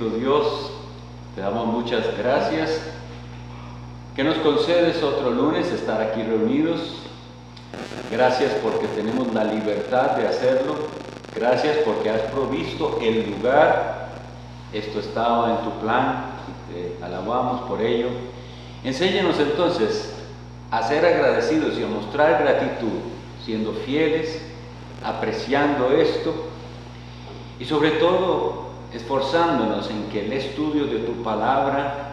bendito Dios, te damos muchas gracias que nos concedes otro lunes estar aquí reunidos. Gracias porque tenemos la libertad de hacerlo. Gracias porque has provisto el lugar. Esto estaba en tu plan y te alabamos por ello. Enséñanos entonces a ser agradecidos y a mostrar gratitud, siendo fieles, apreciando esto y sobre todo esforzándonos en que el estudio de tu palabra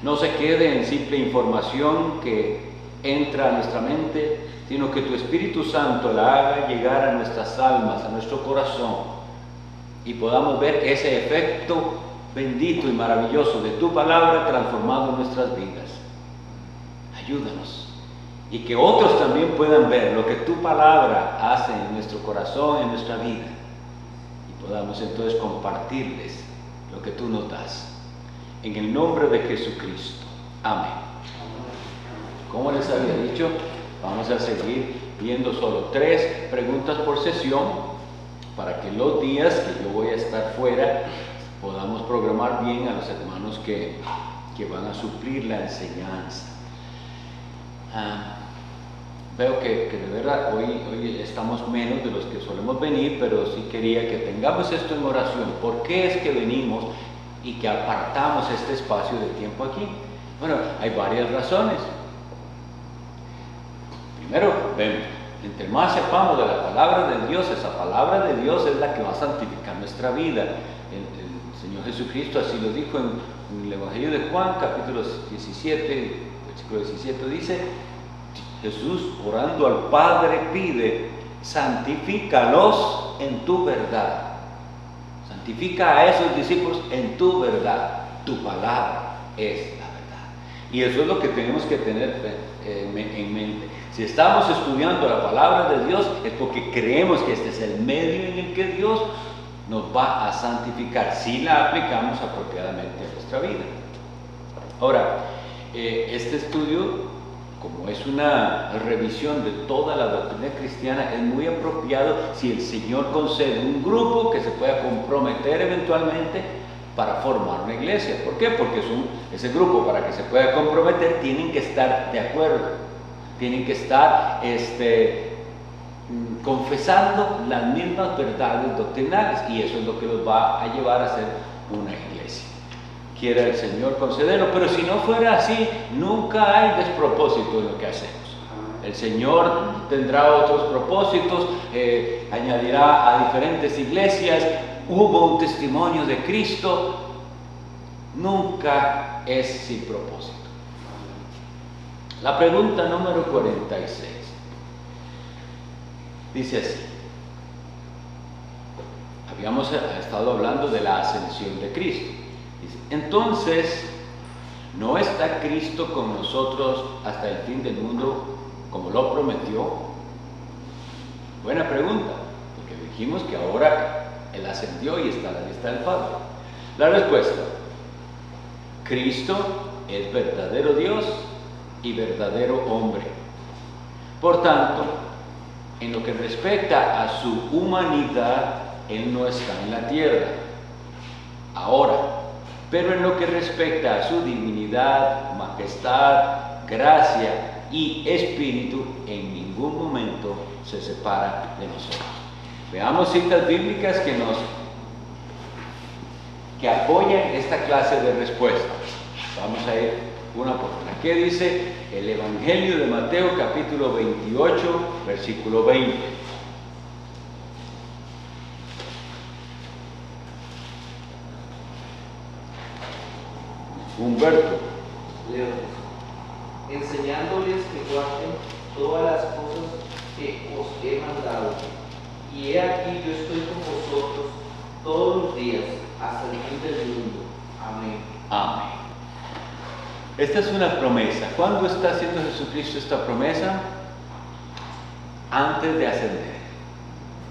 no se quede en simple información que entra a nuestra mente, sino que tu Espíritu Santo la haga llegar a nuestras almas, a nuestro corazón, y podamos ver ese efecto bendito y maravilloso de tu palabra transformado en nuestras vidas. Ayúdanos, y que otros también puedan ver lo que tu palabra hace en nuestro corazón, en nuestra vida, y podamos entonces compartirles lo que tú nos das. En el nombre de Jesucristo. Amén. Como les había dicho, vamos a seguir viendo solo 3 preguntas por sesión para que los días que yo voy a estar fuera podamos programar bien a los hermanos que van a suplir la enseñanza. Veo que de verdad hoy estamos menos de los que solemos venir, pero sí quería que tengamos esto en oración. ¿Por qué es que venimos y que apartamos este espacio de tiempo aquí? Bueno, hay varias razones. Primero, entre más sepamos de la palabra de Dios, esa palabra de Dios es la que va a santificar nuestra vida. El Señor Jesucristo así lo dijo en el Evangelio de Juan, capítulo 17, versículo 17, dice: Jesús, orando al Padre, pide: santifícalos en tu verdad. Santifica a esos discípulos en tu verdad. Tu palabra es la verdad. Y eso es lo que tenemos que tener en mente. Si estamos estudiando la palabra de Dios, es porque creemos que este es el medio en el que Dios nos va a santificar, si la aplicamos apropiadamente a nuestra vida. Ahora, este estudio, como es una revisión de toda la doctrina cristiana, es muy apropiado si el Señor concede un grupo que se pueda comprometer eventualmente para formar una iglesia. ¿Por qué? Porque ese grupo, para que se pueda comprometer, tienen que estar de acuerdo, tienen que estar confesando las mismas verdades doctrinales, y eso es lo que los va a llevar a ser una iglesia. Quiera el Señor concederlo, pero si no fuera así, nunca hay despropósito en lo que hacemos. El Señor tendrá otros propósitos, añadirá a diferentes iglesias. Hubo un testimonio de Cristo, nunca es sin propósito. La pregunta número 46 dice así: habíamos estado hablando de la ascensión de Cristo. Dice: entonces, ¿no está Cristo con nosotros hasta el fin del mundo como lo prometió? Buena pregunta, porque dijimos que ahora Él ascendió y está a la diestra del Padre. La respuesta: Cristo es verdadero Dios y verdadero hombre. Por tanto, en lo que respecta a su humanidad, Él no está en la tierra ahora, pero en lo que respecta a su divinidad, majestad, gracia y espíritu, en ningún momento se separa de nosotros. Veamos citas bíblicas que apoyan esta clase de respuestas. Vamos a ir una por una. ¿Qué dice el Evangelio de Mateo, capítulo 28, versículo 20? Humberto. Leo: enseñándoles que guarden todas las cosas que os he mandado, y he aquí yo estoy con vosotros todos los días hasta el fin del mundo. Amén. Amén. Esta es una promesa. ¿Cuándo está haciendo Jesucristo esta promesa? Antes de ascender.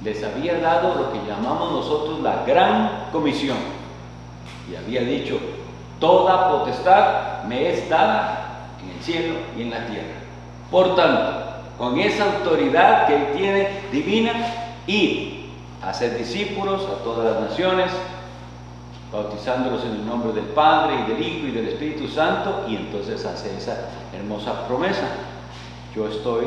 Les había dado lo que llamamos nosotros la gran comisión, y había dicho: toda potestad me es dada en el cielo y en la tierra. Por tanto, con esa autoridad que Él tiene divina, ir a hacer discípulos a todas las naciones, bautizándolos en el nombre del Padre y del Hijo y del Espíritu Santo, y entonces hace esa hermosa promesa: yo estoy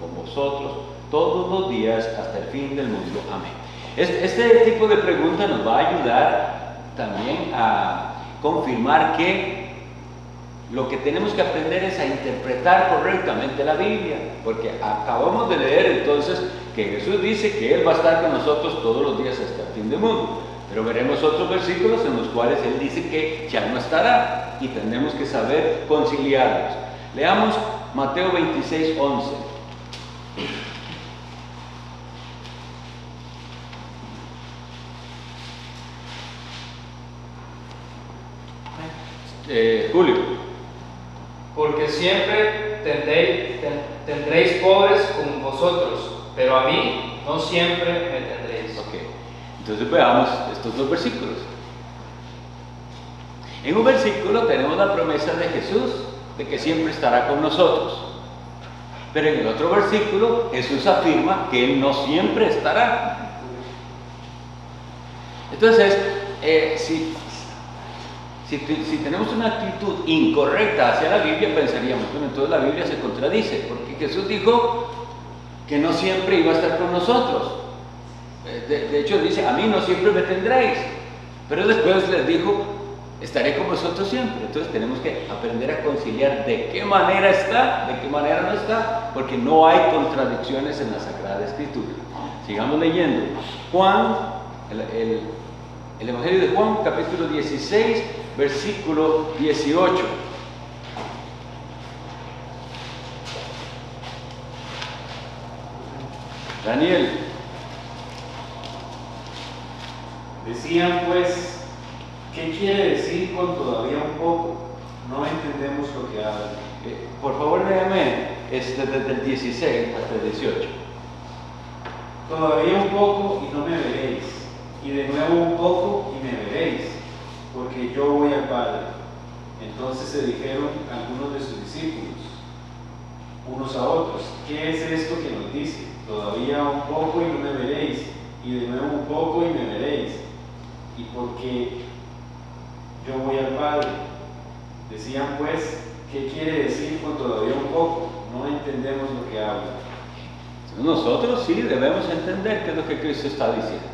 con vosotros todos los días hasta el fin del mundo. Amén. Este tipo de pregunta nos va a ayudar también a confirmar que lo que tenemos que aprender es a interpretar correctamente la Biblia, porque acabamos de leer entonces que Jesús dice que Él va a estar con nosotros todos los días hasta el fin del mundo, pero veremos otros versículos en los cuales Él dice que ya no estará, y tendremos que saber conciliarlos. Leamos Mateo 26, 11. Julio. Porque siempre tendréis pobres con vosotros, pero a mí no siempre me tendréis. Ok, entonces veamos estos dos versículos. En un versículo tenemos la promesa de Jesús de que siempre estará con nosotros, pero en el otro versículo Jesús afirma que Él no siempre estará. Entonces, si tenemos una actitud incorrecta hacia la Biblia, pensaríamos, bueno, entonces la Biblia se contradice, porque Jesús dijo que no siempre iba a estar con nosotros. De hecho dice, a mí no siempre me tendréis, pero después les dijo, estaré con vosotros siempre. Entonces tenemos que aprender a conciliar de qué manera está, de qué manera no está, porque no hay contradicciones en la Sagrada Escritura. Sigamos leyendo. Juan, el Evangelio de Juan, capítulo 16, versículo 18. Daniel. Decían pues, ¿qué quiere decir con todavía un poco? No entendemos lo que habla. Por favor, léame desde el 16 hasta el 18. Todavía un poco y no me veréis, y de nuevo un poco y me veréis, porque yo voy al Padre. Entonces se dijeron algunos de sus discípulos, unos a otros, ¿qué es esto que nos dice? Todavía un poco y no me veréis, y de nuevo un poco y me veréis, y porque yo voy al Padre. Decían pues, ¿qué quiere decir con todavía un poco? No entendemos lo que habla. Nosotros sí debemos entender qué es lo que Cristo está diciendo.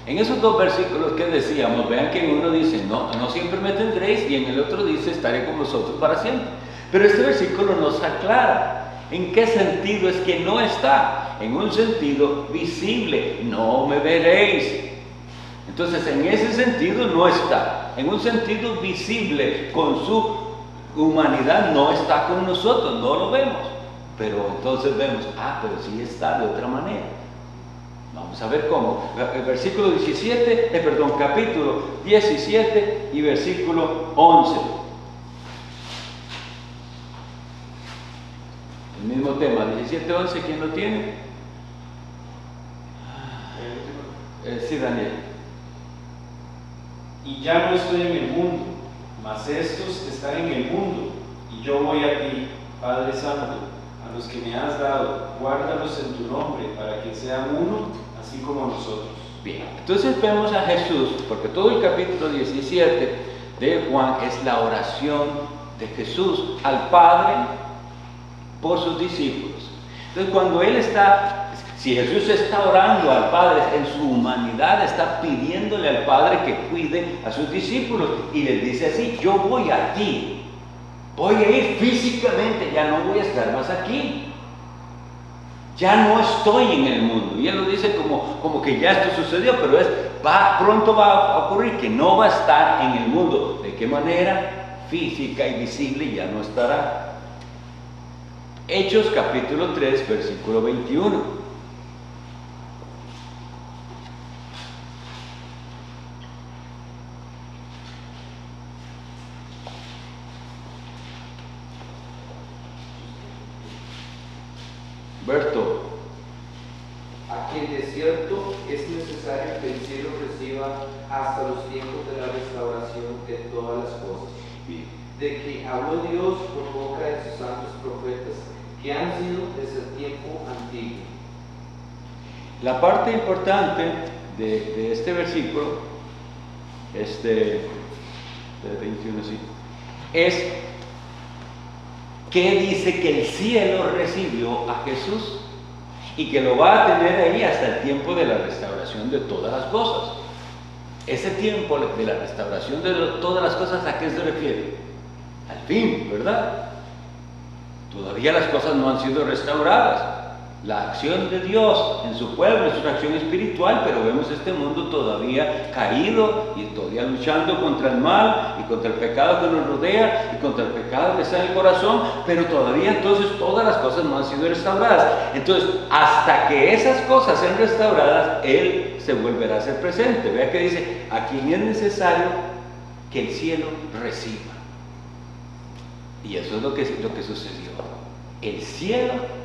En esos dos versículos que decíamos, vean que en uno dice, no siempre me tendréis, y en el otro dice, estaré con vosotros para siempre. Pero este versículo nos aclara en qué sentido es que no está. En un sentido visible, no me veréis. Entonces, en ese sentido no está. En un sentido visible, con su humanidad, no está con nosotros, no lo vemos. Pero entonces vemos, pero sí está de otra manera. Vamos a ver cómo. El versículo 17, capítulo 17 y versículo 11. El mismo tema, 17, 11, ¿quién lo tiene? Sí, Daniel. Y ya no estoy en el mundo, mas estos están en el mundo, y yo voy a ti, Padre Santo, a los que me has dado, guárdalos en tu nombre, para que sean uno, así como nosotros. Bien, entonces vemos a Jesús, porque todo el capítulo 17 de Juan es la oración de Jesús al Padre por sus discípulos. Entonces cuando Él está, si Jesús está orando al Padre en su humanidad, está pidiéndole al Padre que cuide a sus discípulos, y les dice así, yo voy a ti, voy a ir físicamente, ya no voy a estar más aquí. Ya no estoy en el mundo. Y Él lo dice como que ya esto sucedió, pero pronto va a ocurrir que no va a estar en el mundo. ¿De qué manera? Física y visible ya no estará. Hechos capítulo 3, versículo 21. Berto. Aquí en desierto es necesario que el cielo reciba hasta los tiempos de la restauración de todas las cosas. Bien. De que habló Dios por boca de sus santos profetas, que han sido desde el tiempo antiguo. La parte importante de este versículo del 21, sí, es que dice que el cielo recibió a Jesús y que lo va a tener ahí hasta el tiempo de la restauración de todas las cosas. Ese tiempo de la restauración de todas las cosas, ¿a qué se refiere? Al fin, ¿verdad? Todavía las cosas no han sido restauradas. La acción de Dios en su pueblo es una acción espiritual, pero vemos este mundo todavía caído y todavía luchando contra el mal y contra el pecado que nos rodea y contra el pecado que está en el corazón, pero todavía entonces todas las cosas no han sido restauradas. Entonces, hasta que esas cosas sean restauradas, Él se volverá a ser presente. Vea que dice, a quien es necesario que el cielo reciba. Y eso es lo que sucedió. El cielo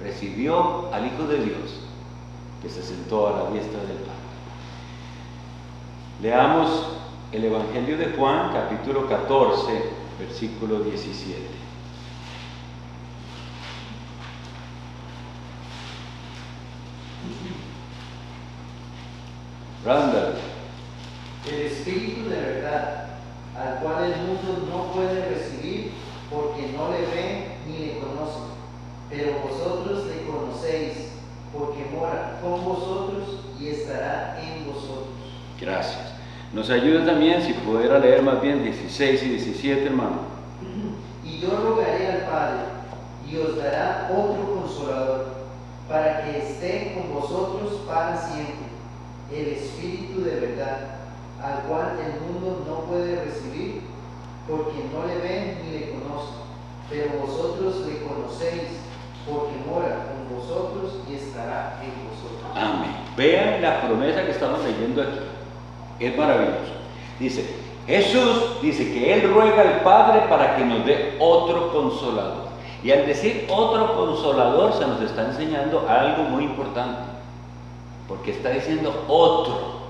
recibió al Hijo de Dios, que se sentó a la diestra del Padre. Leamos el Evangelio de Juan, capítulo 14, versículo 17. Randall. El Espíritu de verdad, al cual el mundo no puede recibir porque no le ve ni le conoce. Pero vosotros le conocéis, porque mora con vosotros y estará en vosotros. Gracias. Nos ayuda también, si pudiera leer más bien 16 y 17, hermano. Y yo rogaré al Padre, y os dará otro Consolador, para que esté con vosotros para siempre, el Espíritu de verdad, al cual el mundo no puede recibir, porque no le ve ni le conoce. Pero vosotros le conocéis, porque mora con vosotros y estará en vosotros. Amén. Vean la promesa que estamos leyendo aquí. Es maravilloso. Dice, Jesús dice que Él ruega al Padre para que nos dé otro Consolador. Y al decir otro Consolador se nos está enseñando algo muy importante. Porque está diciendo otro.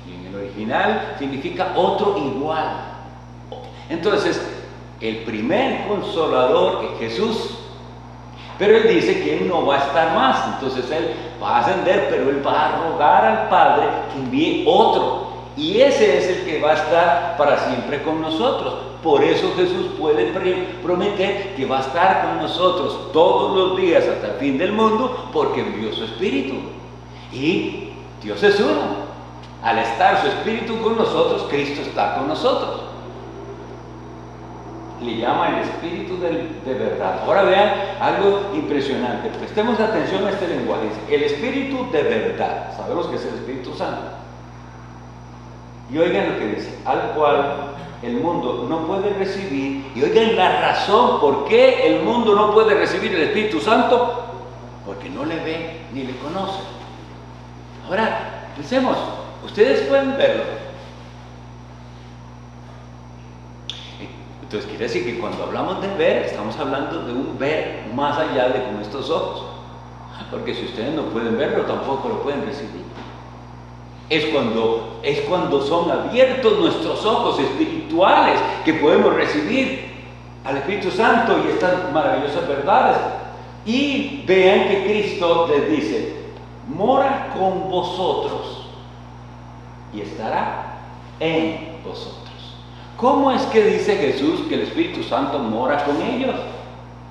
Y en el original significa otro igual. Entonces, el primer Consolador es Jesús. Pero Él dice que Él no va a estar más, entonces Él va a ascender, pero Él va a rogar al Padre que envíe otro. Y ese es el que va a estar para siempre con nosotros. Por eso Jesús puede prometer que va a estar con nosotros todos los días hasta el fin del mundo, porque envió su Espíritu. Y Dios es uno. Al estar su Espíritu con nosotros, Cristo está con nosotros. Le llama el Espíritu de verdad. Ahora vean algo impresionante. Prestemos atención a este lenguaje. Dice, el Espíritu de verdad. Sabemos que es el Espíritu Santo. Y oigan lo que dice, al cual el mundo no puede recibir. Y oigan la razón por qué el mundo no puede recibir el Espíritu Santo. Porque no le ve ni le conoce. Ahora, pensemos, ustedes pueden verlo. Entonces quiere decir que cuando hablamos de ver, estamos hablando de un ver más allá de con estos ojos. Porque si ustedes no pueden verlo, tampoco lo pueden recibir. Es cuando son abiertos nuestros ojos espirituales que podemos recibir al Espíritu Santo y estas maravillosas verdades. Y vean que Cristo les dice, mora con vosotros y estará en vosotros. ¿Cómo es que dice Jesús que el Espíritu Santo mora con ellos?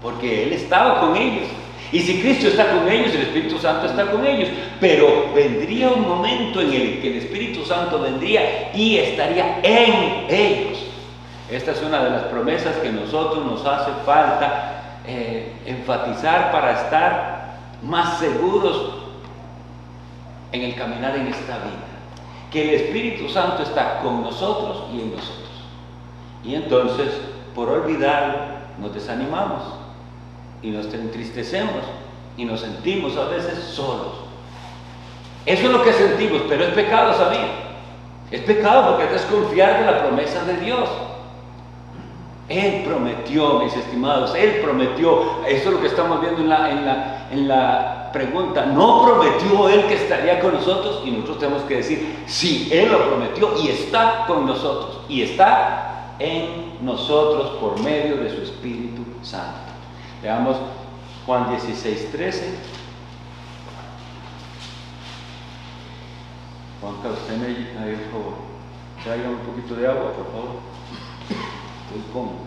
Porque Él estaba con ellos. Y si Cristo está con ellos, el Espíritu Santo está con ellos. Pero vendría un momento en el que el Espíritu Santo vendría y estaría en ellos. Esta es una de las promesas que a nosotros nos hace falta enfatizar para estar más seguros en el caminar en esta vida. Que el Espíritu Santo está con nosotros y en nosotros. Y entonces, por olvidarlo, nos desanimamos y nos entristecemos y nos sentimos a veces solos. Eso es lo que sentimos, pero es pecado, ¿sabían? Es pecado porque es desconfiar de la promesa de Dios. Él prometió, mis estimados, Él prometió. Esto es lo que estamos viendo en la pregunta. ¿No prometió Él que estaría con nosotros? Y nosotros tenemos que decir, sí, Él lo prometió y está con nosotros. Y está en nosotros por medio de su Espíritu Santo. Veamos Juan 16:13. Juanca, usted me haga un favor. Traiga un poquito de agua, por favor. Estoy cómodo.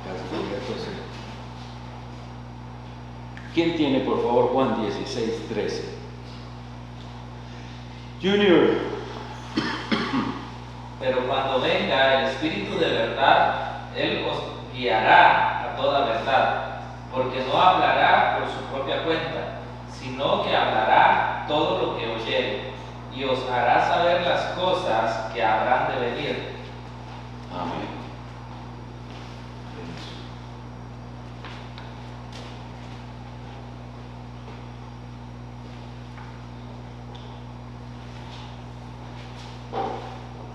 Casi voy a toser. ¿Quién tiene, por favor, Juan 16:13? Junior. Pero cuando venga el Espíritu de verdad, Él os guiará a toda verdad, porque no hablará por su propia cuenta, sino que hablará todo lo que oyere, y os hará saber las cosas que habrán de venir. Amén.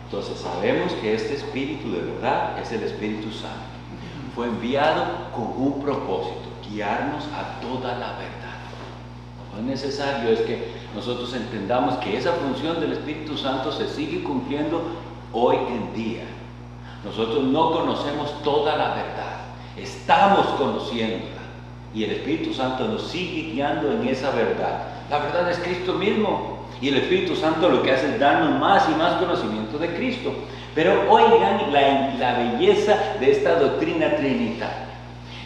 Entonces sabemos que este Espíritu de verdad es el Espíritu Santo. Fue enviado con un propósito, guiarnos a toda la verdad. Lo más necesario es que nosotros entendamos que esa función del Espíritu Santo se sigue cumpliendo hoy en día. Nosotros no conocemos toda la verdad, estamos conociéndola y el Espíritu Santo nos sigue guiando en esa verdad. La verdad es Cristo mismo. Y el Espíritu Santo lo que hace es darnos más y más conocimiento de Cristo. Pero oigan la belleza de esta doctrina trinitaria.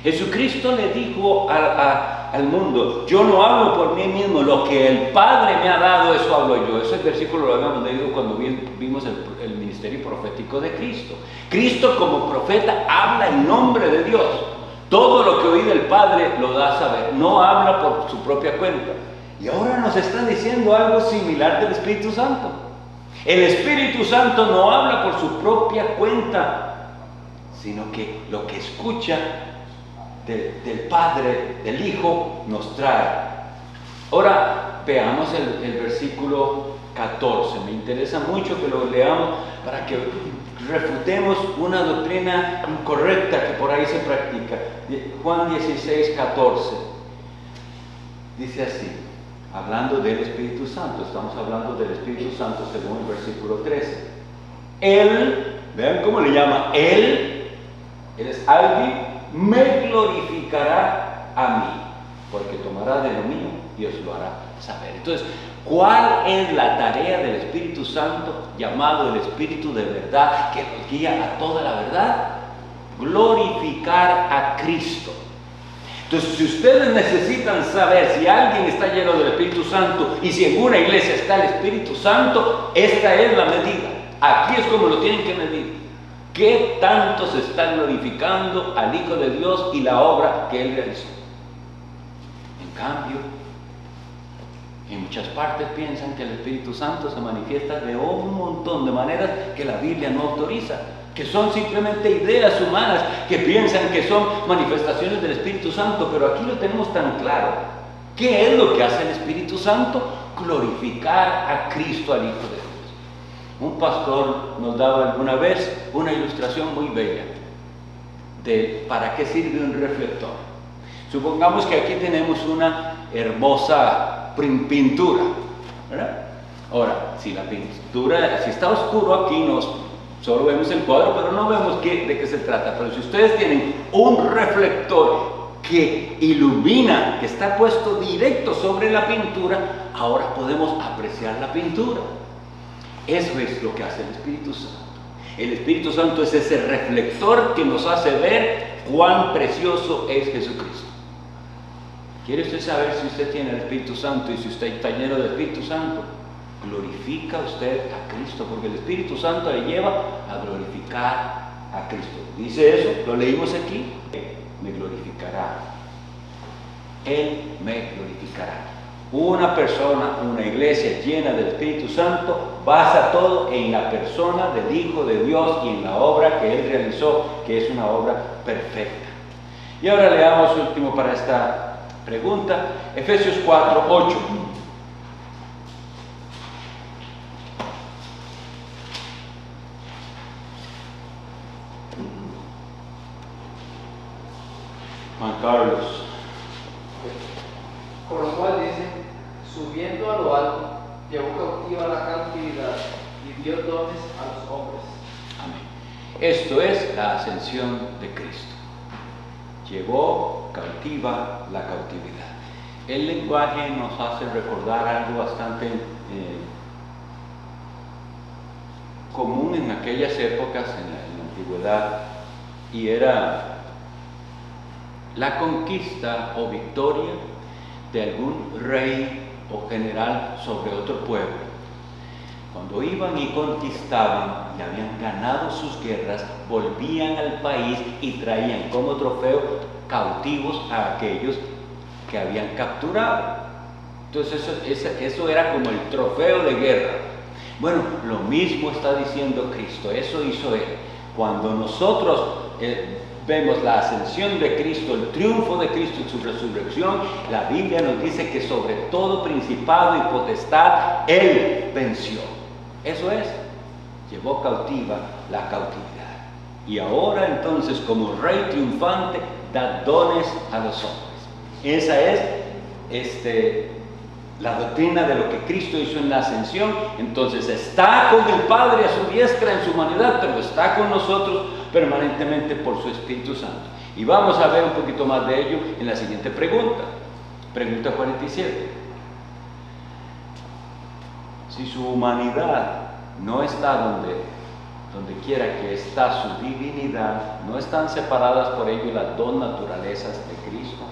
Jesucristo le dijo al mundo: yo no hablo por mí mismo, lo que el Padre me ha dado, eso hablo yo. Ese versículo lo habíamos leído cuando vimos el ministerio profético de Cristo. Cristo como profeta habla en nombre de Dios. Todo lo que oí del Padre lo da a saber, no habla por su propia cuenta. Y ahora nos está diciendo algo similar del Espíritu Santo. El Espíritu Santo no habla por su propia cuenta, sino que lo que escucha del Padre, del Hijo, nos trae. Ahora veamos el versículo 14. Me interesa mucho que lo leamos para que refutemos una doctrina incorrecta que por ahí se practica. Juan 16:14. Dice así. Hablando del Espíritu Santo, estamos hablando del Espíritu Santo según el versículo 13. Él, vean cómo le llama, Él es alguien, me glorificará a mí, porque tomará de lo mío y os lo hará saber. Entonces, ¿cuál es la tarea del Espíritu Santo, llamado el Espíritu de verdad, que nos guía a toda la verdad? Glorificar a Cristo. Entonces, si ustedes necesitan saber si alguien está lleno del Espíritu Santo y si en una iglesia está el Espíritu Santo, esta es la medida. Aquí es como lo tienen que medir. ¿Qué tanto se está glorificando al Hijo de Dios y la obra que Él realizó? En cambio, en muchas partes piensan que el Espíritu Santo se manifiesta de un montón de maneras que la Biblia no autoriza, que son simplemente ideas humanas que piensan que son manifestaciones del Espíritu Santo, pero aquí lo tenemos tan claro. ¿Qué es lo que hace el Espíritu Santo? Glorificar a Cristo, al Hijo de Dios. Un pastor nos daba alguna vez una ilustración muy bella de para qué sirve un reflector. Supongamos que aquí tenemos una hermosa pintura, ¿verdad? Ahora, si la pintura, si está oscuro aquí, solo vemos el cuadro, pero no vemos de qué se trata. Pero si ustedes tienen un reflector que ilumina, que está puesto directo sobre la pintura, ahora podemos apreciar la pintura. Eso es lo que hace el Espíritu Santo. El Espíritu Santo es ese reflector que nos hace ver cuán precioso es Jesucristo. ¿Quiere usted saber si usted tiene el Espíritu Santo y si usted está lleno del Espíritu Santo? Glorifica usted a Cristo, porque el Espíritu Santo le lleva a glorificar a Cristo. Dice eso, lo leímos aquí. Me glorificará. Él me glorificará. Una persona, una iglesia llena del Espíritu Santo basa todo en la persona del Hijo de Dios y en la obra que Él realizó, que es una obra perfecta. Y ahora leamos último para esta pregunta, Efesios 4:8. Juan Carlos. Por lo cual dice, subiendo a lo alto, llevó cautiva la cautividad y dio dones a los hombres. Amén. Esto es la ascensión de Cristo. Llevó cautiva la cautividad. El lenguaje nos hace recordar algo bastante común en aquellas épocas, en la antigüedad, y era la conquista o victoria de algún rey o general sobre otro pueblo. Cuando iban y conquistaban y habían ganado sus guerras, volvían al país y traían como trofeo cautivos a aquellos que habían capturado. Entonces eso era como el trofeo de guerra. Bueno, lo mismo está diciendo Cristo, eso hizo Él. Cuando nosotros vemos la ascensión de Cristo, el triunfo de Cristo en su resurrección, la Biblia nos dice que sobre todo principado y potestad Él venció. Eso es, llevó cautiva la cautividad. Y ahora entonces, como Rey triunfante, da dones a los hombres. Esa es la doctrina de lo que Cristo hizo en la ascensión. Entonces está con el Padre a su diestra en su humanidad, pero está con nosotros permanentemente por su Espíritu Santo. Y vamos a ver un poquito más de ello en la siguiente pregunta. Pregunta 47. Si su humanidad no está donde quiera que está su divinidad, no están separadas por ello las dos naturalezas de Cristo.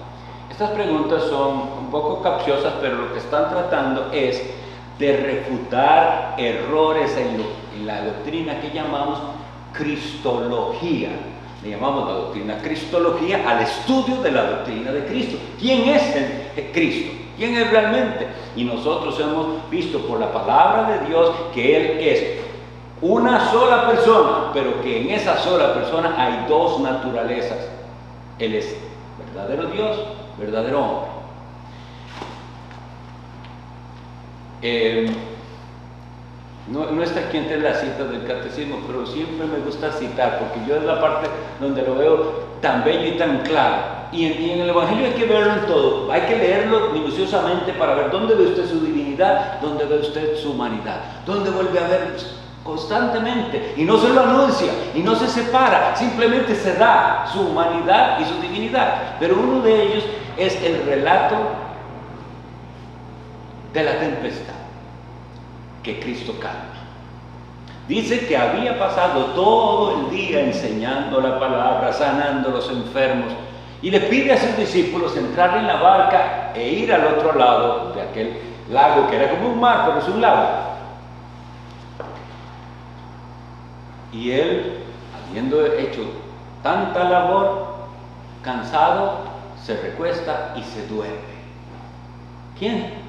Estas preguntas son un poco capciosas, pero lo que están tratando es de refutar errores en la doctrina que llamamos cristología. Le llamamos la doctrina cristología al estudio de la doctrina de Cristo. ¿Quién es el Cristo? ¿Quién es realmente? Y nosotros hemos visto por la palabra de Dios que Él es una sola persona, pero que en esa sola persona hay dos naturalezas. Él es verdadero Dios, verdadero hombre. No está aquí entre las citas del catecismo, pero siempre me gusta citar, porque yo es la parte donde lo veo tan bello y tan claro. Y en el Evangelio hay que verlo en todo, hay que leerlo minuciosamente para ver dónde ve usted su divinidad, dónde ve usted su humanidad, dónde vuelve a ver constantemente, y no se lo anuncia, y no se separa, simplemente se da su humanidad y su divinidad. Pero uno de ellos es el relato de la tempestad que Cristo calma. Dice que había pasado todo el día enseñando la palabra, sanando a los enfermos, y le pide a sus discípulos entrar en la barca e ir al otro lado de aquel lago que era como un mar, pero es un lago. Y él, habiendo hecho tanta labor, cansado, se recuesta y se duerme. ¿Quién?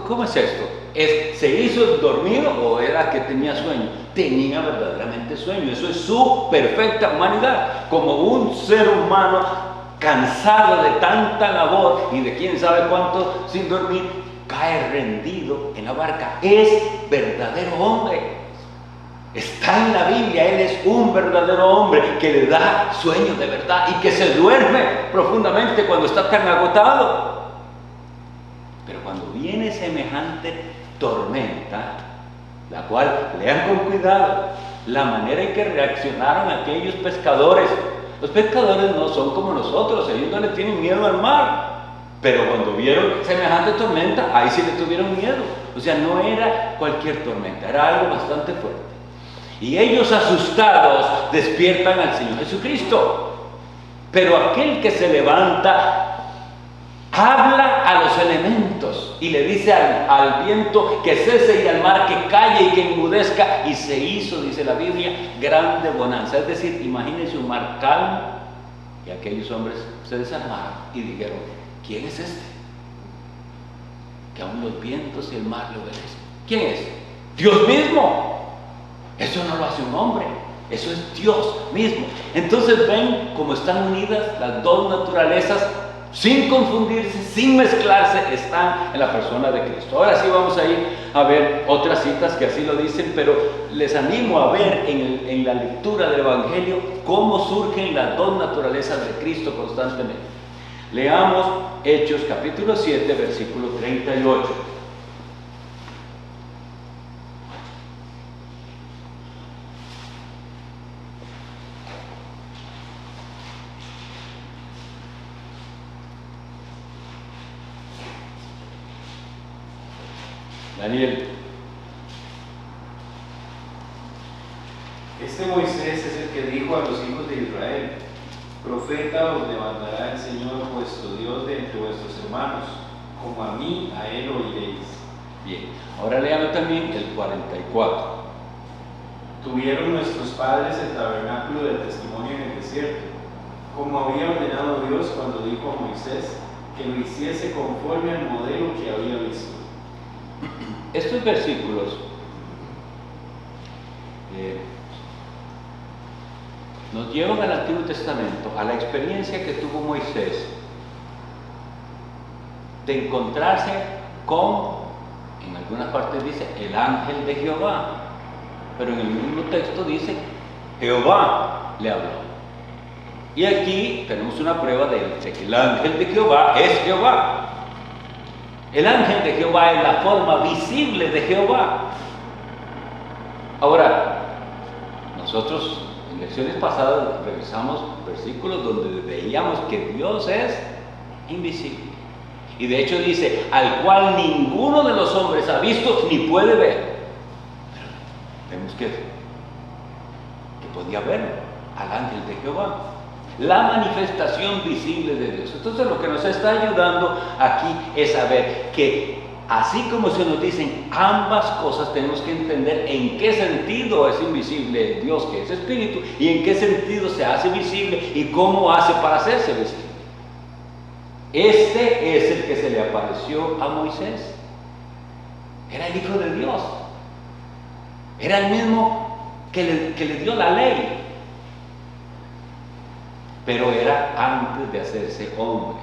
¿Cómo es esto? ¿Se hizo dormido o era que tenía sueño? Tenía verdaderamente sueño. Eso es su perfecta humanidad. Como un ser humano cansado de tanta labor y de quién sabe cuánto sin dormir, cae rendido en la barca. Es verdadero hombre. Está en la Biblia, Él es un verdadero hombre que le da sueño de verdad y que se duerme profundamente cuando está tan agotado. Pero cuando viene semejante tormenta, la cual, lean con cuidado la manera en que reaccionaron aquellos pescadores. Los pescadores no son como nosotros, ellos no le tienen miedo al mar. Pero cuando vieron semejante tormenta, ahí sí le tuvieron miedo. O sea, no era cualquier tormenta, era algo bastante fuerte. Y ellos asustados despiertan al Señor Jesucristo. Pero aquel que se levanta habla a los elementos y le dice al viento que cese y al mar que calle y que enmudezca, y se hizo, dice la Biblia, grande bonanza. Es decir, imagínense un mar calmo, y aquellos hombres se desarmaron y dijeron: ¿quién es este? Que aún los vientos y el mar le obedecen. ¿Quién es? Dios mismo. Eso no lo hace un hombre, eso es Dios mismo. Entonces ven cómo están unidas las dos naturalezas, sin confundirse, sin mezclarse, están en la persona de Cristo. Ahora sí vamos a ir a ver otras citas que así lo dicen, pero les animo a ver en la lectura del Evangelio cómo surgen las dos naturalezas de Cristo constantemente. Leamos Hechos capítulo 7, versículo 38. Daniel. Este Moisés es el que dijo a los hijos de Israel: profeta os levantará el Señor vuestro Dios de entre vuestros hermanos, como a mí, a él oiréis. Bien, ahora léame también el 44. Tuvieron nuestros padres el tabernáculo del testimonio en el desierto, como había ordenado Dios cuando dijo a Moisés que lo hiciese conforme al modelo que había visto. Estos versículos nos llevan al Antiguo Testamento, a la experiencia que tuvo Moisés de encontrarse con, en algunas partes dice, el ángel de Jehová, pero en el mismo texto dice, Jehová le habló. Y aquí tenemos una prueba de que el ángel de Jehová es Jehová. El ángel de Jehová es la forma visible de Jehová. Ahora, nosotros en lecciones pasadas revisamos versículos donde veíamos que Dios es invisible. Y de hecho dice, al cual ninguno de los hombres ha visto ni puede ver. Pero vemos que podía ver al ángel de Jehová. La manifestación visible de Dios. Entonces lo que nos está ayudando aquí es saber que así como se nos dicen ambas cosas, tenemos que entender en qué sentido es invisible Dios, que es espíritu, y en qué sentido se hace visible y cómo hace para hacerse visible. Este es el que se le apareció a Moisés. Era el Hijo de Dios. Era el mismo que le dio la ley. Pero era antes de hacerse hombre.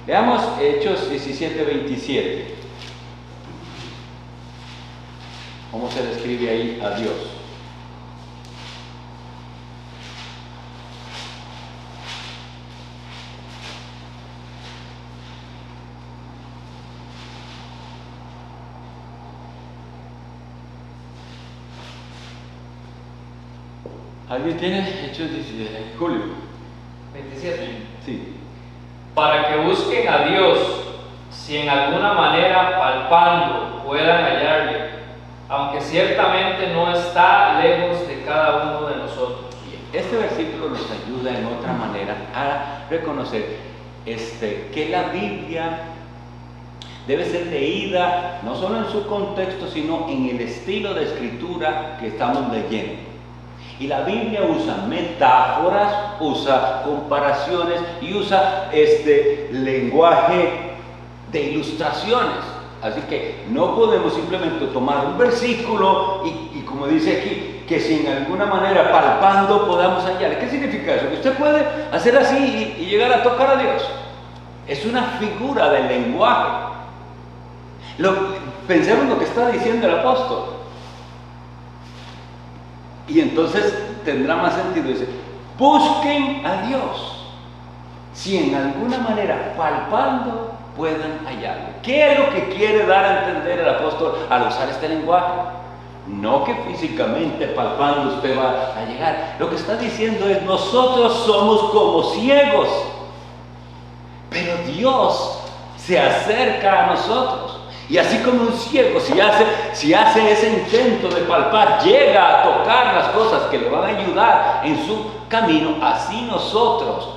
Veamos Hechos 17:27. ¿Cómo se describe ahí a Dios? ¿Alguien tiene Hechos 17? Julio. 27. Sí. Para que busquen a Dios, si en alguna manera palpando puedan hallarle, aunque ciertamente no está lejos de cada uno de nosotros. Este versículo nos ayuda en otra manera a reconocer que la Biblia debe ser leída no solo en su contexto, sino en el estilo de escritura que estamos leyendo. Y la Biblia usa metáforas, usa comparaciones y usa lenguaje de ilustraciones. Así que no podemos simplemente tomar un versículo y como dice aquí, que si en alguna manera palpando podamos hallar. ¿Qué significa eso? Que usted puede hacer así y llegar a tocar a Dios. Es una figura del lenguaje. Pensemos lo que está diciendo el apóstol. Y entonces tendrá más sentido. Dice, busquen a Dios, si en alguna manera palpando puedan hallarlo. ¿Qué es lo que quiere dar a entender el apóstol al usar este lenguaje? No que físicamente palpando usted va a llegar. Lo que está diciendo es, nosotros somos como ciegos, pero Dios se acerca a nosotros. Y así como un ciego, si hace ese intento de palpar, llega a tocar las cosas que le van a ayudar en su camino, así nosotros,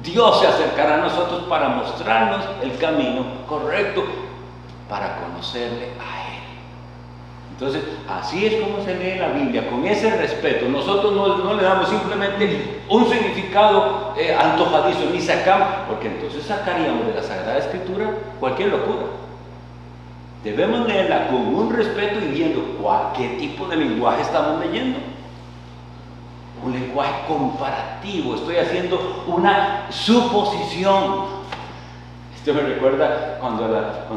Dios se acercará a nosotros para mostrarnos el camino correcto, para conocerle a Él. Entonces, así es como se lee la Biblia, con ese respeto. Nosotros no le damos simplemente un significado antojadizo, ni sacamos, porque entonces sacaríamos de la Sagrada Escritura cualquier locura. Debemos leerla con un respeto y viendo qué tipo de lenguaje estamos leyendo. Un lenguaje comparativo, estoy haciendo una suposición. Esto me recuerda cuando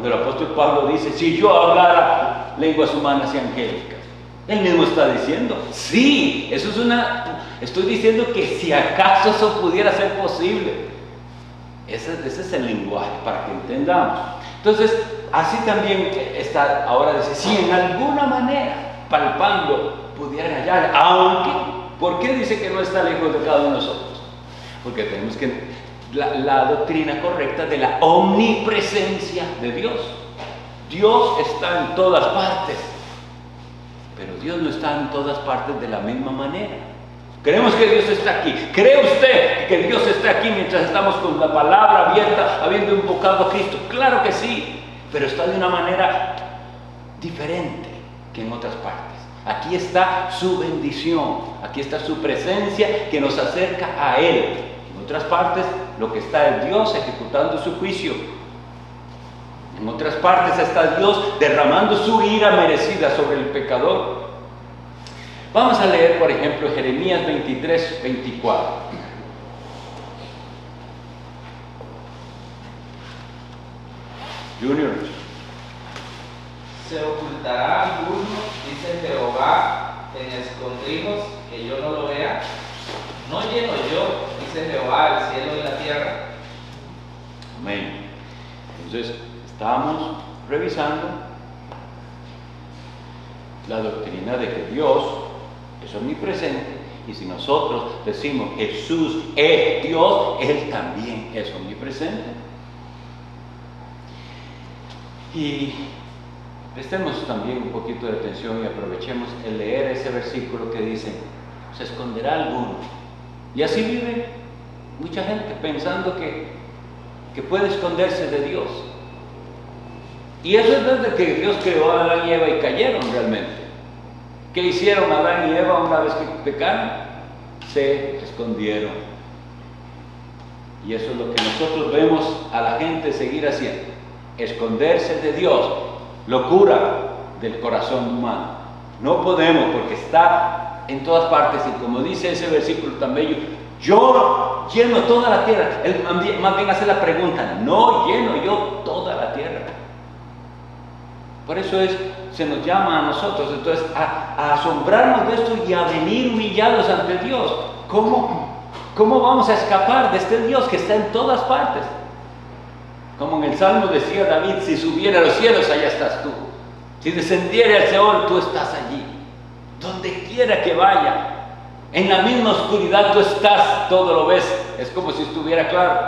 el apóstol Pablo dice, si yo hablara lenguas humanas y angélicas. Él mismo está diciendo, sí, estoy diciendo que si acaso eso pudiera ser posible. Ese es el lenguaje, para que entendamos. Entonces, así también está, ahora dice, si en alguna manera, palpando, pudieran hallar, aunque, ¿por qué dice que no está lejos de cada uno de nosotros? Porque tenemos que, la doctrina correcta de la omnipresencia de Dios. Dios está en todas partes. Pero Dios no está en todas partes de la misma manera. Creemos que Dios está aquí. ¿Cree usted que Dios está aquí mientras estamos con la palabra abierta, habiendo invocado a Cristo? Claro que sí, pero está de una manera diferente que en otras partes. Aquí está su bendición, aquí está su presencia que nos acerca a Él. En otras partes lo que está es Dios ejecutando su juicio. En otras partes está Dios derramando su ira merecida sobre el pecador. Vamos a leer, por ejemplo, Jeremías 23, 24. Junior. Se ocultará alguno, dice Jehová, en escondrijos, que yo no lo vea. No lleno yo, dice Jehová, el cielo y la tierra. Amén. Entonces, estamos revisando la doctrina de que Dios es omnipresente, y si nosotros decimos Jesús es Dios, Él también es omnipresente. Y prestemos también un poquito de atención y aprovechemos el leer ese versículo que dice, se esconderá alguno. Y así vive mucha gente pensando que puede esconderse de Dios. Y eso es desde que Dios creó a Adán y Eva y cayeron realmente. ¿Qué hicieron Adán y Eva una vez que pecaron? Se escondieron. Y eso es lo que nosotros vemos a la gente seguir haciendo. Esconderse de Dios. Locura del corazón humano. No podemos porque está en todas partes. Y como dice ese versículo tan bello, yo lleno toda la tierra. Él más bien hace la pregunta, no lleno yo toda la tierra. Por eso se nos llama a nosotros entonces a asombrarnos de esto y a venir humillados ante Dios. ¿Cómo vamos a escapar de este Dios que está en todas partes? Como en el Salmo decía David, si subiera a los cielos, allá estás tú. Si descendiera al Seol, tú estás allí. Donde quiera que vaya, en la misma oscuridad tú estás, todo lo ves. Es como si estuviera claro.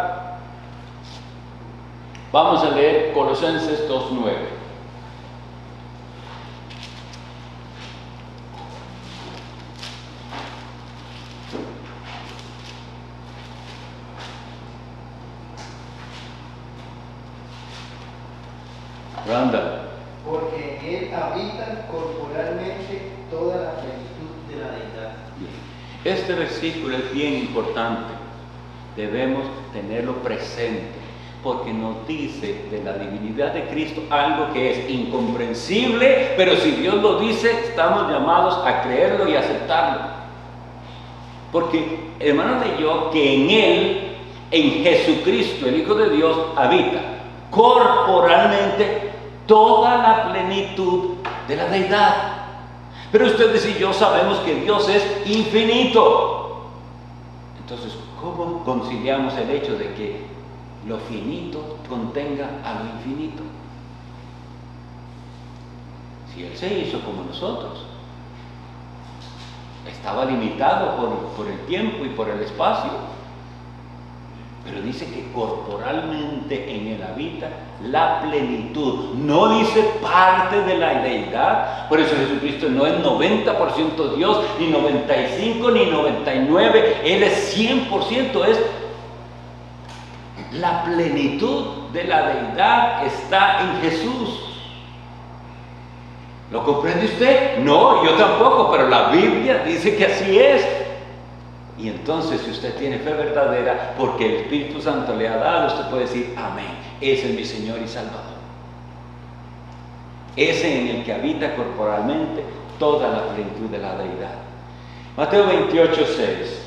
Vamos a leer Colosenses 2:9. Randall. Porque en Él habita corporalmente toda la plenitud de la deidad. Este versículo es bien importante, debemos tenerlo presente, porque nos dice de la divinidad de Cristo algo que es incomprensible, pero si Dios lo dice, estamos llamados a creerlo y aceptarlo. Porque, hermano de yo, que en Él, en Jesucristo, el Hijo de Dios, habita corporalmente toda la plenitud de la deidad. Pero ustedes y yo sabemos que Dios es infinito. Entonces, ¿cómo conciliamos el hecho de que lo finito contenga a lo infinito? Si Él se hizo como nosotros, estaba limitado por el tiempo y por el espacio. Pero dice que corporalmente en Él habita la plenitud. No dice parte de la deidad. Por eso Jesucristo no es 90% Dios, ni 95, ni 99. Él es 100%. Es la plenitud de la deidad está en Jesús. ¿Lo comprende usted? No, yo tampoco, pero la Biblia dice que así es. Y entonces, si usted tiene fe verdadera, porque el Espíritu Santo le ha dado, usted puede decir, amén, ese es mi Señor y Salvador. Ese en el que habita corporalmente toda la plenitud de la deidad. Mateo 28:6.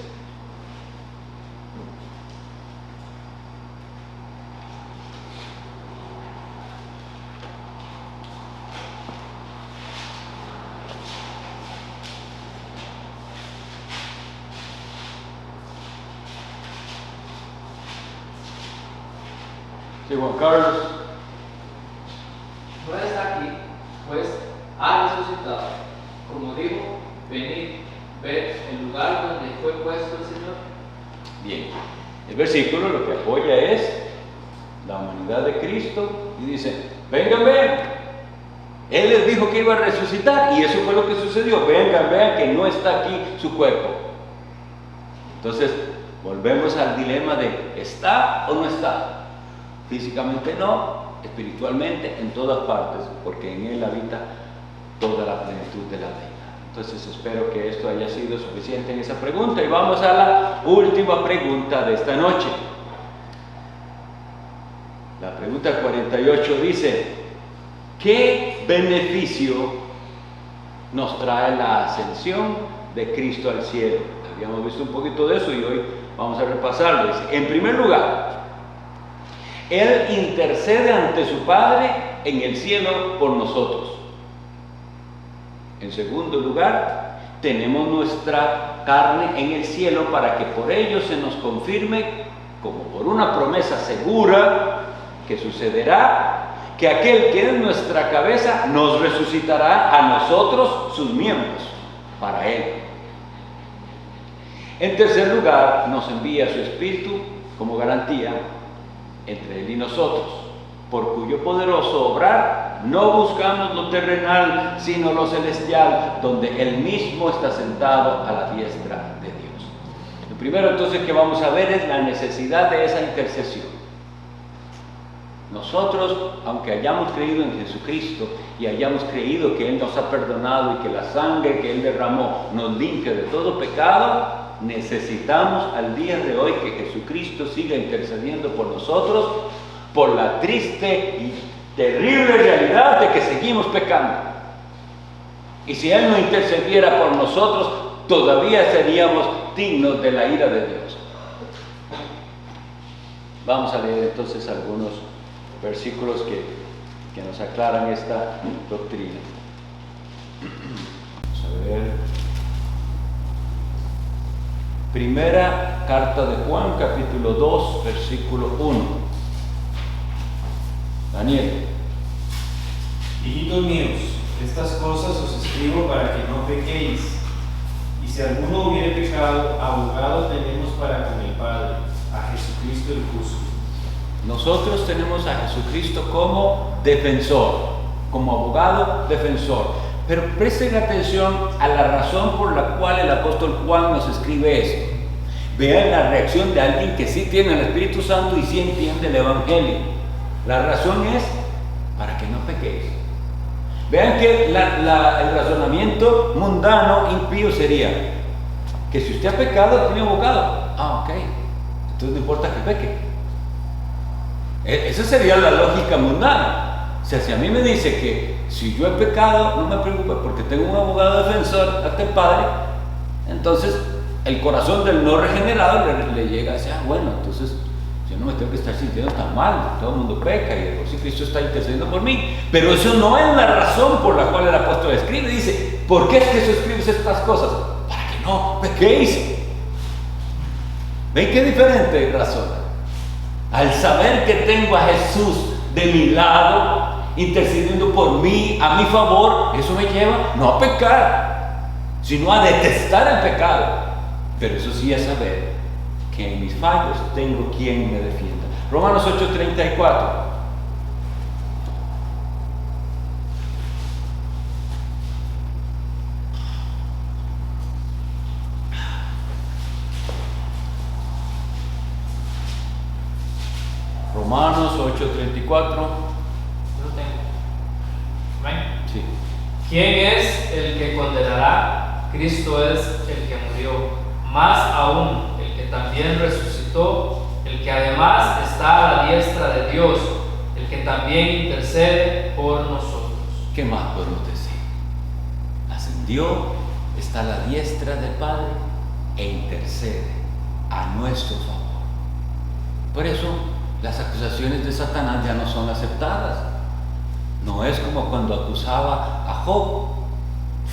Sí, Juan Carlos. No está aquí, pues ha resucitado. Como dijo, venid, ved el lugar donde fue puesto el Señor. Bien, el versículo lo que apoya es la humanidad de Cristo y dice, vengan, ven. Él les dijo que iba a resucitar y eso fue lo que sucedió. Vengan, vean que no está aquí su cuerpo. Entonces, volvemos al dilema de ¿está o no está? Físicamente no, espiritualmente en todas partes, porque en Él habita toda la plenitud de la vida. Entonces espero que esto haya sido suficiente en esa pregunta y vamos a la última pregunta de esta noche. La pregunta 48 dice: ¿qué beneficio nos trae la ascensión de Cristo al cielo? Habíamos visto un poquito de eso y hoy vamos a repasarlo. Dice, en primer lugar, Él intercede ante su Padre en el cielo por nosotros. En segundo lugar, tenemos nuestra carne en el cielo para que por ello se nos confirme, como por una promesa segura, que sucederá, que aquel que es nuestra cabeza nos resucitará a nosotros, sus miembros, para Él. En tercer lugar, nos envía su Espíritu como garantía entre Él y nosotros, por cuyo poderoso obrar no buscamos lo terrenal, sino lo celestial, donde Él mismo está sentado a la diestra de Dios. Lo primero entonces que vamos a ver es la necesidad de esa intercesión. Nosotros, aunque hayamos creído en Jesucristo y hayamos creído que Él nos ha perdonado y que la sangre que Él derramó nos limpia de todo pecado, necesitamos al día de hoy que Jesucristo siga intercediendo por nosotros, por la triste y terrible realidad de que seguimos pecando. Y si Él no intercediera por nosotros, todavía seríamos dignos de la ira de Dios. Vamos a leer entonces algunos versículos que nos aclaran esta doctrina. Vamos a ver. Primera carta de Juan, capítulo 2, versículo 1. Daniel. Hijitos míos, estas cosas os escribo para que no pequéis. Y si alguno hubiere pecado, abogado tenemos para con el Padre, a Jesucristo el justo. Nosotros tenemos a Jesucristo como defensor, como abogado defensor. Pero presten atención a la razón por la cual el apóstol Juan nos escribe eso. Vean la reacción de alguien que sí tiene el Espíritu Santo y sí entiende el Evangelio. La razón es para que no pequéis. Vean que el razonamiento mundano, impío sería que si usted ha pecado, tiene abogado. Ah, ok. Entonces no importa que peque. Esa sería la lógica mundana. O sea, si a mí me dice que si yo he pecado, no me preocupe porque tengo un abogado defensor ante el Padre, entonces el corazón del no regenerado le llega a decir, bueno, entonces yo no me tengo que estar sintiendo tan mal, todo el mundo peca y por si Cristo está intercediendo por mí. Pero eso no es la razón por la cual el apóstol escribe. Dice, ¿por qué es que escribes estas cosas? Para que no pequéis. ¿Ven qué diferente razón? Al saber que tengo a Jesús de mi lado, intercediendo por mí, a mi favor, eso me lleva no a pecar, sino a detestar el pecado. Pero eso sí es saber que en mis fallos tengo quien me defienda. Romanos 8:34. Romanos 8:34. Lo tengo. Amén. Sí. ¿Quién es el que condenará? Cristo es el que murió, más aún el que también resucitó, el que además está a la diestra de Dios, el que también intercede por nosotros. ¿Qué más podemos decir? Ascendió, está a la diestra del Padre e intercede a nuestro favor. Por eso las acusaciones de Satanás ya no son aceptadas. No es como cuando acusaba a Job.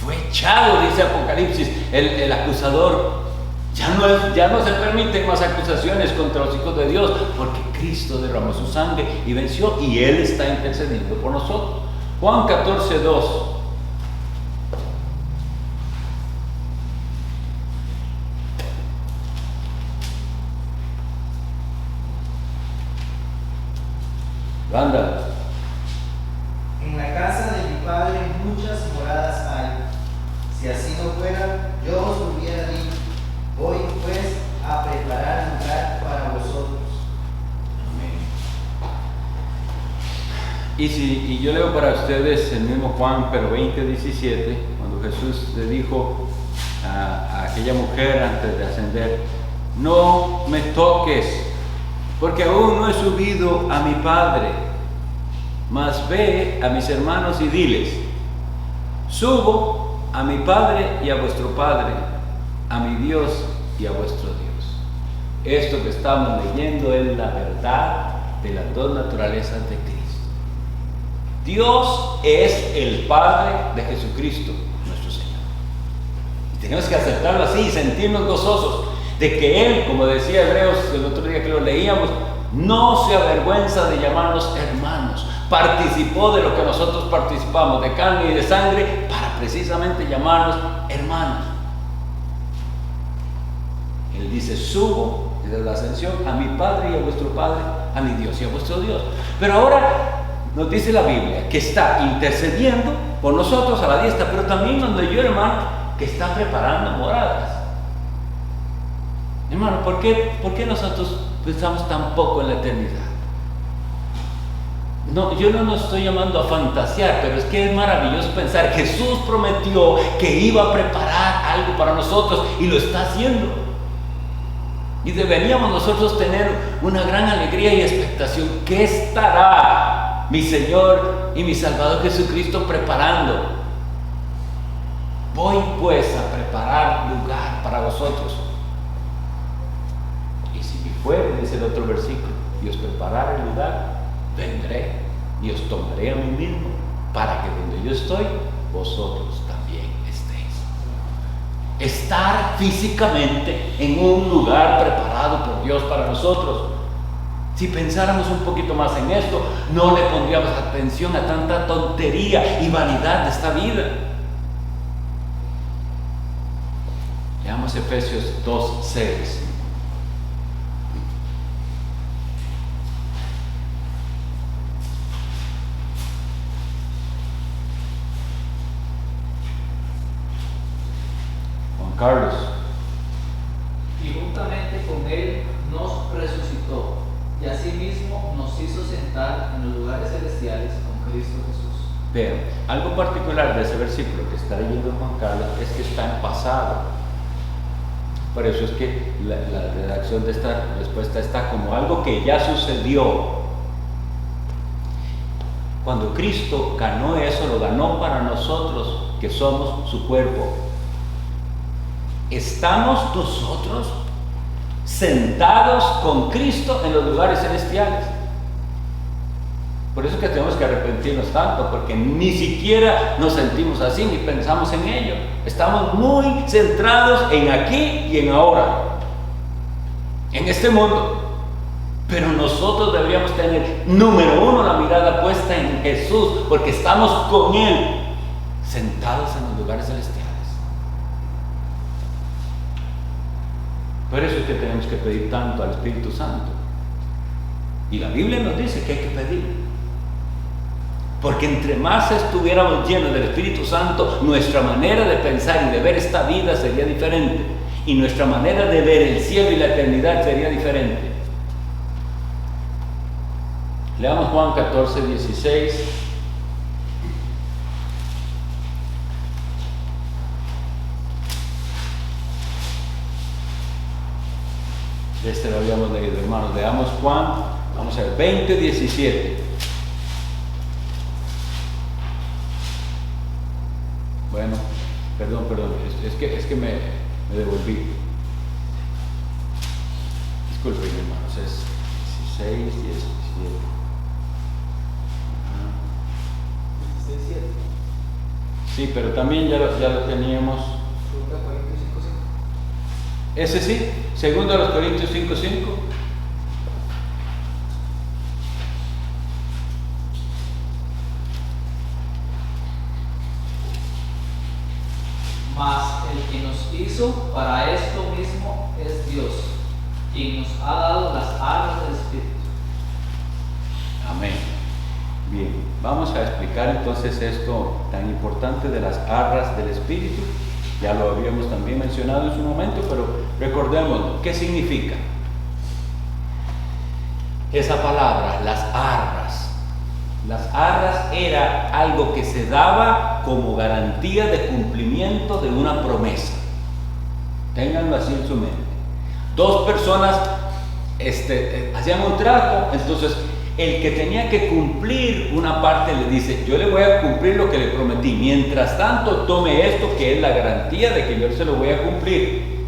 Fue echado, dice Apocalipsis, el acusador. Ya no se permiten más acusaciones contra los hijos de Dios, porque Cristo derramó su sangre y venció, y Él está intercediendo por nosotros. Juan 14:2. En la casa de mi Padre Y yo leo para ustedes el mismo Juan, pero 20:17, cuando Jesús le dijo a aquella mujer antes de ascender: no me toques, porque aún no he subido a mi Padre, mas ve a mis hermanos y diles: subo a mi Padre y a vuestro Padre, a mi Dios y a vuestro Dios. Esto que estamos leyendo es la verdad de las dos naturalezas de Cristo. Dios es el Padre de Jesucristo, nuestro Señor. Y tenemos que aceptarlo así y sentirnos gozosos de que Él, como decía Hebreos el otro día que lo leíamos, no se avergüenza de llamarnos hermanos. Participó de lo que nosotros participamos, de carne y de sangre, para precisamente llamarnos hermanos. Él dice: subo desde la ascensión a mi Padre y a vuestro Padre, a mi Dios y a vuestro Dios. Pero ahora nos dice la Biblia que está intercediendo por nosotros a la diestra, pero también nos leyó, hermano, que está preparando moradas. Hermano, ¿por qué nosotros pensamos tan poco en la eternidad? No, yo no nos estoy llamando a fantasear, pero es que es maravilloso pensar. Jesús prometió que iba a preparar algo para nosotros y lo está haciendo. Y deberíamos nosotros tener una gran alegría y expectación. ¿Qué estará mi Señor y mi Salvador Jesucristo preparando? Voy pues a preparar lugar para vosotros. Y si me fuere, dice el otro versículo, y os prepararé el lugar, vendré y os tomaré a mí mismo, para que donde yo estoy, vosotros también estéis. Estar físicamente en un lugar preparado por Dios para nosotros. Si pensáramos un poquito más en esto, no le pondríamos atención a tanta tontería y vanidad de esta vida. Leamos Efesios 2:6. Carlos. Y juntamente con Él nos resucitó, y asimismo nos hizo sentar en los lugares celestiales con Cristo Jesús. Vean, algo particular de ese versículo que está leyendo Juan Carlos es que está en pasado. Por eso es que la redacción de esta respuesta está como algo que ya sucedió. Cuando Cristo ganó eso, lo ganó para nosotros, que somos su cuerpo. Estamos nosotros sentados con Cristo en los lugares celestiales. Por eso es que tenemos que arrepentirnos tanto, porque ni siquiera nos sentimos así, ni pensamos en ello. Estamos muy centrados en aquí y en ahora, en este mundo. Pero nosotros deberíamos tener, número uno, la mirada puesta en Jesús, porque estamos con Él, sentados en los lugares celestiales. Por eso es que tenemos que pedir tanto al Espíritu Santo. Y la Biblia nos dice que hay que pedir. Porque entre más estuviéramos llenos del Espíritu Santo, nuestra manera de pensar y de ver esta vida sería diferente. Y nuestra manera de ver el cielo y la eternidad sería diferente. Leamos Juan 14:16. Este lo habíamos leído, hermanos. Leamos Juan, vamos a ver, 20:17. Bueno, perdón, es que me devolví. Disculpen, hermanos, es 16, 17. 16:7. Sí, pero también ya lo teníamos. Ese sí, 2 Corintios 5:5. Mas el que nos hizo para esto mismo es Dios, quien nos ha dado las armas del Espíritu. Amén. Bien, vamos a explicar entonces esto tan importante de las arras del Espíritu. Ya lo habíamos también mencionado en su momento, pero recordémoslo. ¿Qué significa? Esa palabra, las arras, Las arras era algo que se daba como garantía de cumplimiento de una promesa. Ténganlo así en su mente. Dos personas hacían un trato, entonces el que tenía que cumplir una parte le dice: yo le voy a cumplir lo que le prometí, mientras tanto tome esto que es la garantía de que yo se lo voy a cumplir.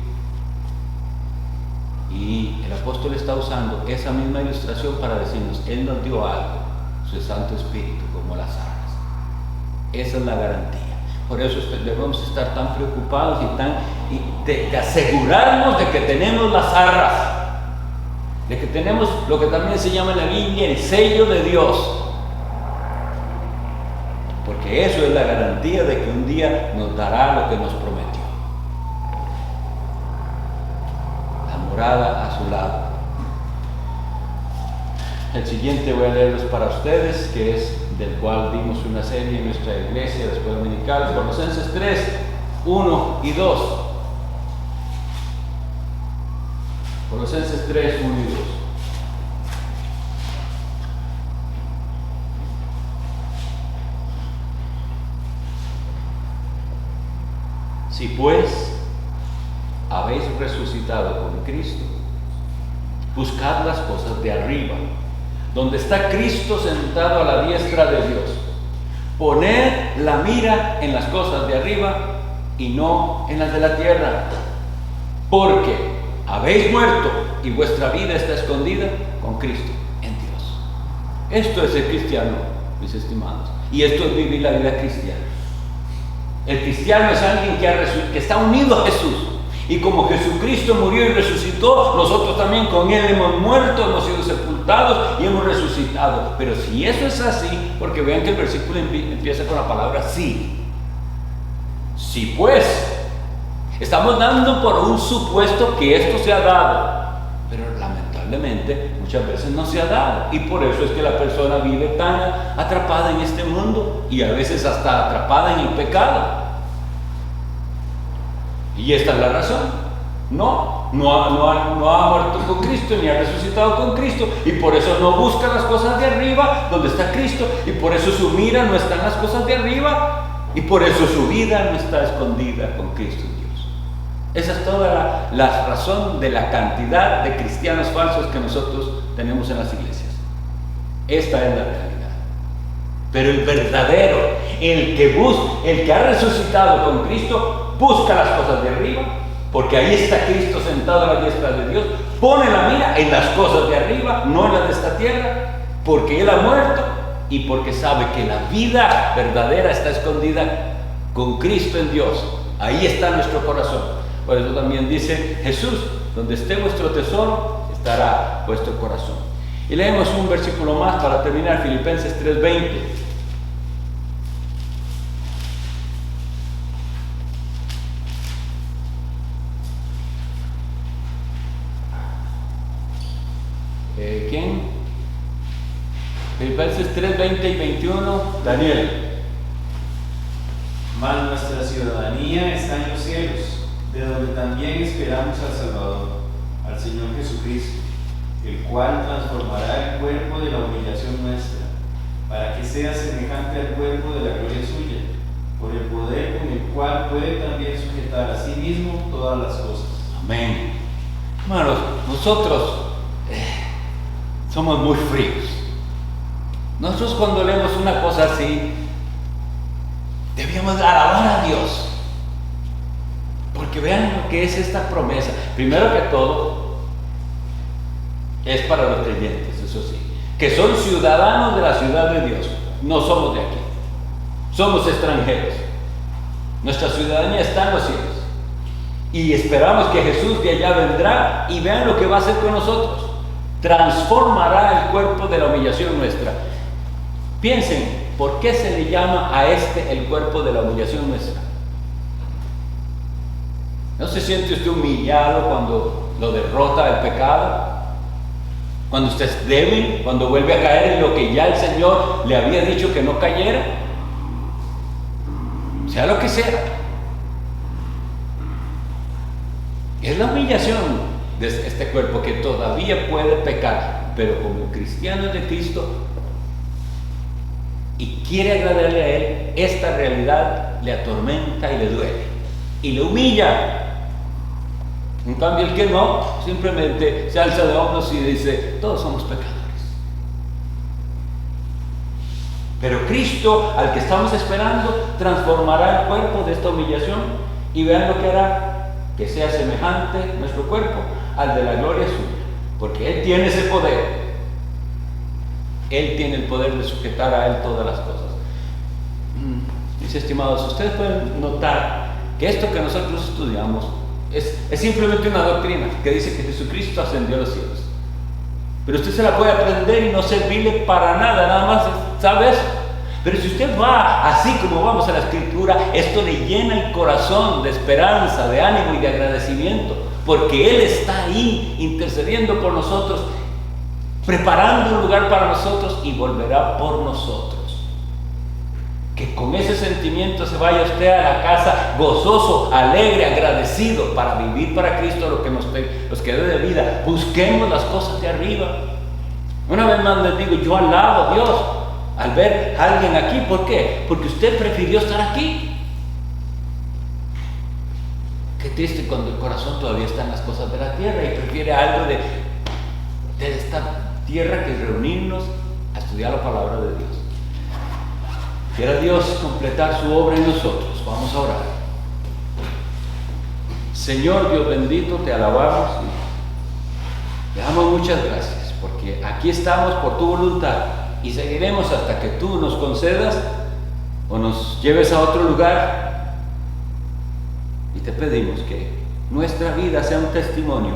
Y el apóstol está usando esa misma ilustración para decirnos: Él nos dio algo, su Santo Espíritu, como las arras. Esa es la garantía. Por eso debemos estar tan preocupados y de asegurarnos de que tenemos las arras, de que tenemos lo que también se llama en la Biblia el sello de Dios, porque eso es la garantía de que un día nos dará lo que nos prometió, la morada a su lado. El siguiente voy a leerlos para ustedes, que es del cual dimos una serie en nuestra iglesia de escuela dominical, Colosenses 3, 1 y 2. Colosenses 3, 1 y 2. Si pues habéis resucitado con Cristo, buscad las cosas de arriba, donde está Cristo sentado a la diestra de Dios. Poned la mira en las cosas de arriba y no en las de la tierra, porque habéis muerto y vuestra vida está escondida con Cristo en Dios. Esto es ser cristiano, mis estimados, y esto es vivir la vida cristiana. El cristiano es alguien que está unido a Jesús. Y como Jesucristo murió y resucitó, nosotros también con Él hemos muerto, hemos sido sepultados y hemos resucitado. Pero si eso es así, porque vean que el versículo empieza con la palabra sí. Sí pues, estamos dando por un supuesto que esto se ha dado, pero lamentablemente muchas veces no se ha dado. Y por eso es que la persona vive tan atrapada en este mundo y a veces hasta atrapada en el pecado. Y esta es la razón. No ha muerto con Cristo ni ha resucitado con Cristo, y por eso no busca las cosas de arriba donde está Cristo, y por eso su mira no está en las cosas de arriba, y por eso su vida no está escondida con Cristo en Dios. Esa es toda la razón de la cantidad de cristianos falsos que nosotros tenemos en las iglesias. Esta es la realidad. Pero el verdadero, el que ha resucitado con Cristo, busca las cosas de arriba, porque ahí está Cristo sentado a la diestra de Dios. Pone la mira en las cosas de arriba, no en las de esta tierra, porque Él ha muerto y porque sabe que la vida verdadera está escondida con Cristo en Dios. Ahí está nuestro corazón. Por eso también dice Jesús: donde esté vuestro tesoro, estará vuestro corazón. Y leemos un versículo más para terminar, Filipenses 3:20. ¿Quién? Filipenses 3, 20 y 21, Daniel. Mas nuestra ciudadanía está en los cielos, de donde también esperamos al Salvador, al Señor Jesucristo, el cual transformará el cuerpo de la humillación nuestra, para que sea semejante al cuerpo de la gloria suya, por el poder con el cual puede también sujetar a sí mismo todas las cosas. Amén. Hermanos, nosotros somos muy fríos. Nosotros cuando leemos una cosa así, debíamos alabar a Dios, porque vean lo que es esta promesa. Primero que todo, es para los creyentes, eso sí, que son ciudadanos de la ciudad de Dios. No somos de aquí, somos extranjeros. Nuestra ciudadanía está en los cielos y esperamos que Jesús de allá vendrá, y vean lo que va a hacer con nosotros. Transformará el cuerpo de la humillación nuestra. Piensen, ¿por qué se le llama a el cuerpo de la humillación nuestra? ¿No se siente usted humillado cuando lo derrota el pecado? Cuando usted es débil, cuando vuelve a caer en lo que ya el Señor le había dicho que no cayera, sea lo que sea. Es la humillación de este cuerpo que todavía puede pecar, pero como cristianos de Cristo y quiere agradarle a Él, esta realidad le atormenta y le duele y le humilla. En cambio, el que no, simplemente se alza de hombros y dice, todos somos pecadores. Pero Cristo, al que estamos esperando, transformará el cuerpo de esta humillación y vean lo que hará, que sea semejante nuestro cuerpo al de la gloria suya, porque Él tiene ese poder. Él tiene el poder de sujetar a Él todas las cosas. Mis estimados, ustedes pueden notar que esto que nosotros estudiamos es simplemente una doctrina que dice que Jesucristo ascendió a los cielos. Pero usted se la puede aprender y no servirle para nada más, ¿sabe eso? Pero si usted va así como vamos a la Escritura, esto le llena el corazón de esperanza, de ánimo y de agradecimiento, porque Él está ahí intercediendo por nosotros, preparando un lugar para nosotros y volverá por nosotros. Que con ese sentimiento se vaya usted a la casa gozoso, alegre, agradecido para vivir para Cristo lo que nos quede de vida. Busquemos las cosas de arriba. Una vez más les digo, yo alabo a Dios al ver a alguien aquí. ¿Por qué? Porque usted prefirió estar aquí. Qué triste cuando el corazón todavía está en las cosas de la tierra y prefiere algo de esta tierra que reunirnos a estudiar la palabra de Dios. Quiera Dios completar su obra en nosotros. Vamos a orar. Señor Dios bendito, te alabamos y te damos muchas gracias, porque aquí estamos por tu voluntad y seguiremos hasta que tú nos concedas o nos lleves a otro lugar. Y te pedimos que nuestra vida sea un testimonio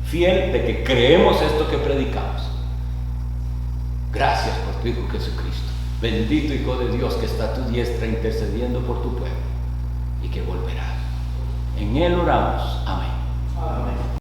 fiel de que creemos esto que predicamos. Gracias por tu Hijo Jesucristo. Bendito Hijo de Dios, que está a tu diestra intercediendo por tu pueblo y que volverá. En Él oramos. Amén. Amén.